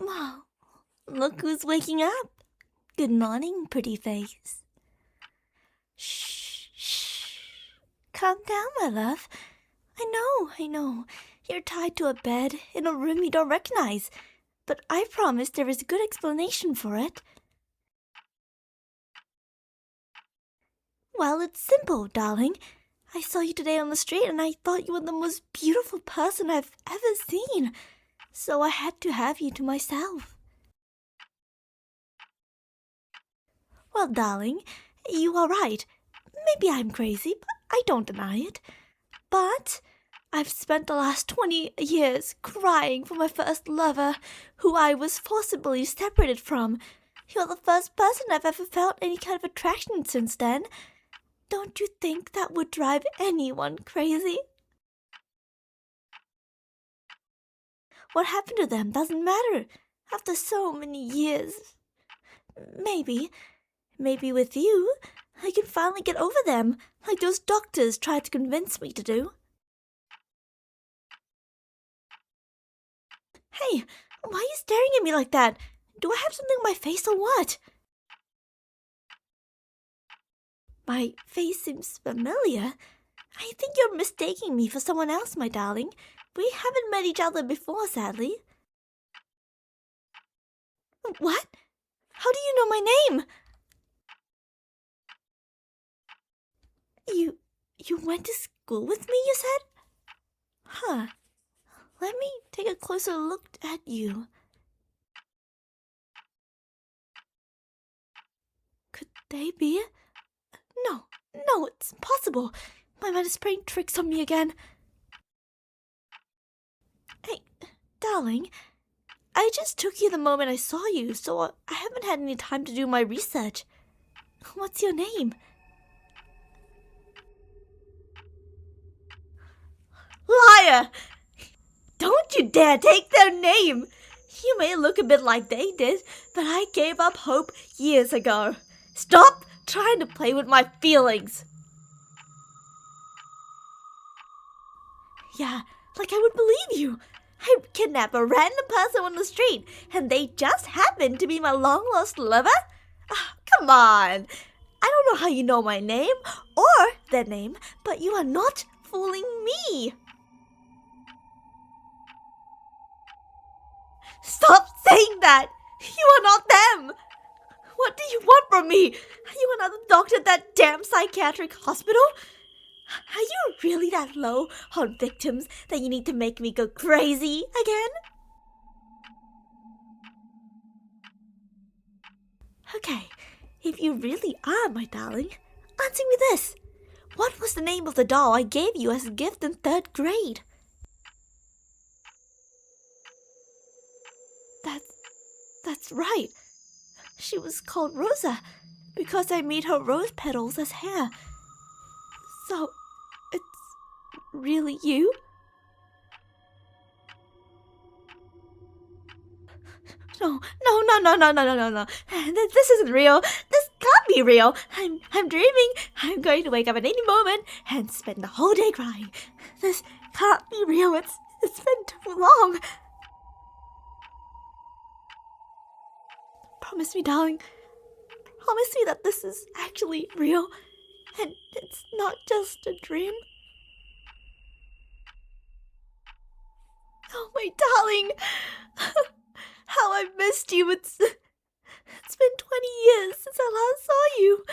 Well, look who's waking up. Good morning, pretty face. Shh. Calm down, my love. I know. You're tied to a bed in a room you don't recognize. But I promise there is a good explanation for it. Well, it's simple, darling. I saw you today on the street and I thought you were the most beautiful person I've ever seen. So I had to have you to myself. Well, darling, you are right. Maybe I'm crazy, but I don't deny it. But I've spent the last 20 years crying for my first lover, who I was forcibly separated from. You're the first person I've ever felt any kind of attraction since then. Don't you think that would drive anyone crazy? What happened to them doesn't matter. After so many years. Maybe with you, I can finally get over them, like those doctors tried to convince me to do. Hey, why are you staring at me like that? Do I have something on my face or what? My face seems familiar. I think you're mistaking me for someone else, my darling. We haven't met each other before, sadly. What? How do you know my name? You went to school with me, you said? Huh. Let me take a closer look at you. Could they be? No, it's impossible. My mind is playing tricks on me again. Hey, darling, I just took you the moment I saw you, so I haven't had any time to do my research. What's your name? Liar! Don't you dare take their name! You may look a bit like they did, but I gave up hope years ago. Stop trying to play with my feelings! Yeah, like I would believe you. I kidnapped a random person on the street, and they just happened to be my long-lost lover? Come on! I don't know how you know my name, or their name, but you are not fooling me! Stop saying that! You are not them! What do you want from me? Are you another doctor at that damn psychiatric hospital? Are you really that low on victims that you need to make me go crazy again? Okay, if you really are my darling, answer me this. What was the name of the doll I gave you as a gift in 3rd grade? That's right. She was called Rosa because I made her rose petals as hair. So, it's really you? No. This isn't real. This can't be real. I'm dreaming. I'm going to wake up at any moment and spend the whole day crying. This can't be real. It's been too long. Promise me, darling. Promise me that this is actually real and it's not just a dream. Oh, my darling. How I've missed you. It's been 20 years since I last saw you.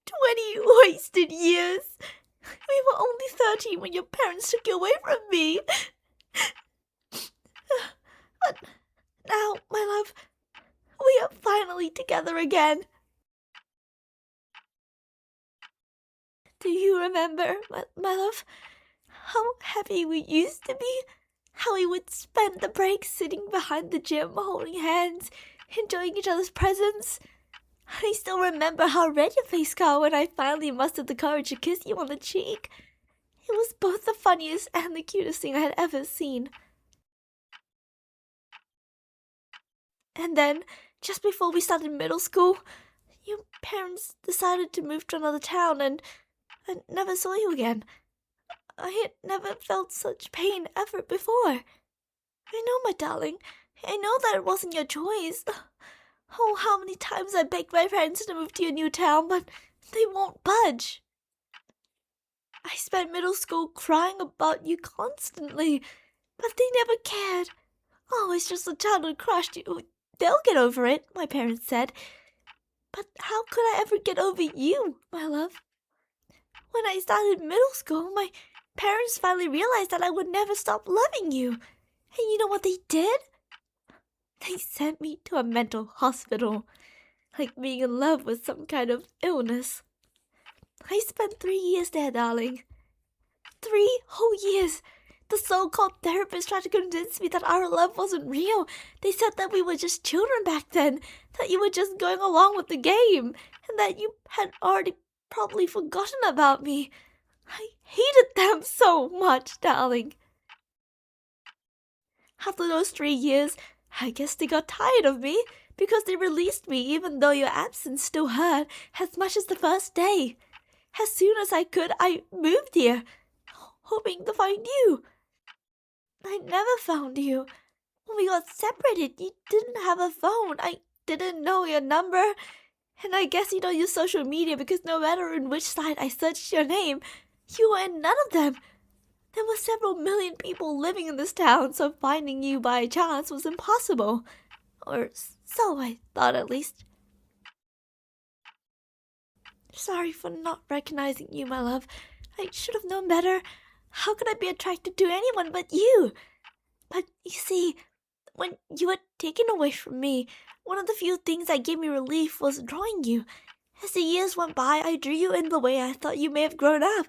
20 wasted years. We were only 13 when your parents took you away from me. But now, my love, we are finally together again. Do you remember, my love, how happy we used to be? How we would spend the breaks sitting behind the gym holding hands, enjoying each other's presence. I still remember how red your face got when I finally mustered the courage to kiss you on the cheek. It was both the funniest and the cutest thing I had ever seen. And then, just before we started middle school, your parents decided to move to another town and I never saw you again. I had never felt such pain ever before. I know, my darling, I know that it wasn't your choice. Oh, how many times I begged my parents to move to your new town, but they won't budge. I spent middle school crying about you constantly, but they never cared. Oh, it's just a childhood crush. They'll get over it, my parents said. But how could I ever get over you, my love? When I started middle school, my parents finally realized that I would never stop loving you. And you know what they did? They sent me to a mental hospital, like being in love with some kind of illness. I spent 3 years there, darling. 3 whole years. The so-called therapist tried to convince me that our love wasn't real. They said that we were just children back then, that you were just going along with the game, and that you had already probably forgotten about me. I hated them so much, darling. After those 3 years, I guess they got tired of me, because they released me even though your absence still hurt as much as the first day. As soon as I could, I moved here, hoping to find you. I never found you. When we got separated, you didn't have a phone. I didn't know your number. And I guess you don't use social media because no matter in which site I searched your name, you were in none of them. There were several million people living in this town, so finding you by chance was impossible. Or so I thought, at least. Sorry for not recognizing you, my love. I should have known better. How could I be attracted to anyone but you? But you see, when you were taken away from me, one of the few things that gave me relief was drawing you. As the years went by, I drew you in the way I thought you may have grown up.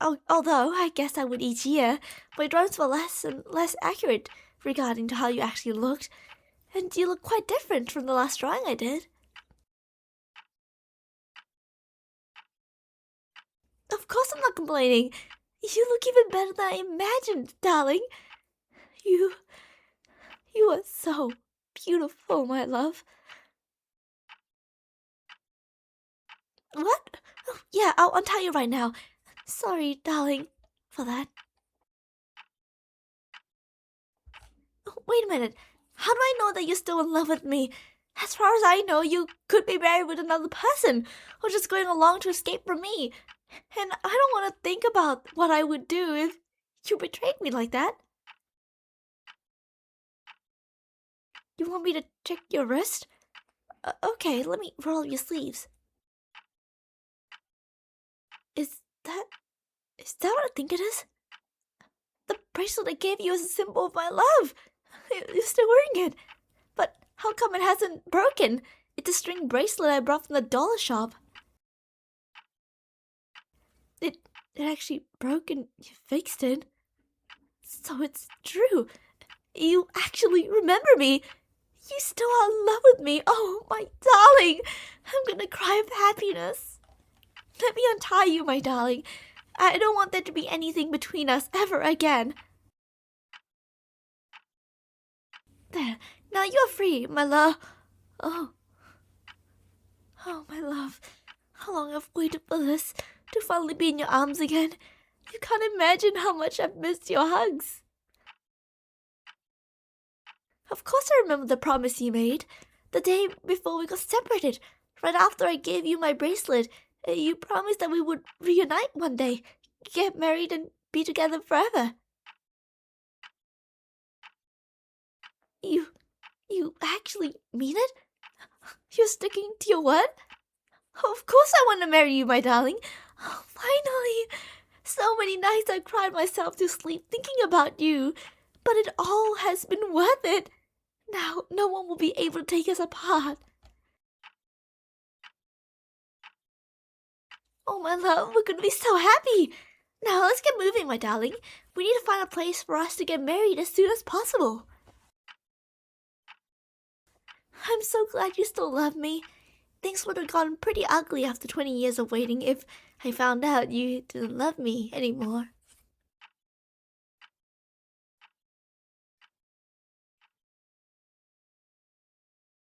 Although, I guess I would each year, my drawings were less and less accurate regarding to how you actually looked, and you look quite different from the last drawing I did. Of course I'm not complaining. You look even better than I imagined, darling. You are so beautiful, my love. What? Oh, yeah, I'll untie you right now. Sorry, darling, for that. Oh, wait a minute. How do I know that you're still in love with me? As far as I know, you could be married with another person, or just going along to escape from me. And I don't want to think about what I would do if you betrayed me like that. You want me to check your wrist? Okay, let me roll your sleeves. Is that what I think it is? The bracelet I gave you is a symbol of my love. You're still wearing it. But how come it hasn't broken? It's a string bracelet I brought from the dollar shop. It actually broke and you fixed it. So it's true. You actually remember me. You still are in love with me. Oh, my darling. I'm gonna cry of happiness. Let me untie you, my darling. I don't want there to be anything between us ever again. There. Now you're free, my love. Oh, my love. How long I've waited for this, to finally be in your arms again. You can't imagine how much I've missed your hugs. Of course I remember the promise you made. The day before we got separated, right after I gave you my bracelet, you promised that we would reunite one day, get married and be together forever. You actually mean it? You're sticking to your word? Of course I want to marry you, my darling. Oh, finally. So many nights I cried myself to sleep thinking about you. But it all has been worth it. Now no one will be able to take us apart. Oh, my love, we're going to be so happy. Now let's get moving, my darling. We need to find a place for us to get married as soon as possible. I'm so glad you still love me. Things would have gone pretty ugly after 20 years of waiting if I found out you didn't love me anymore.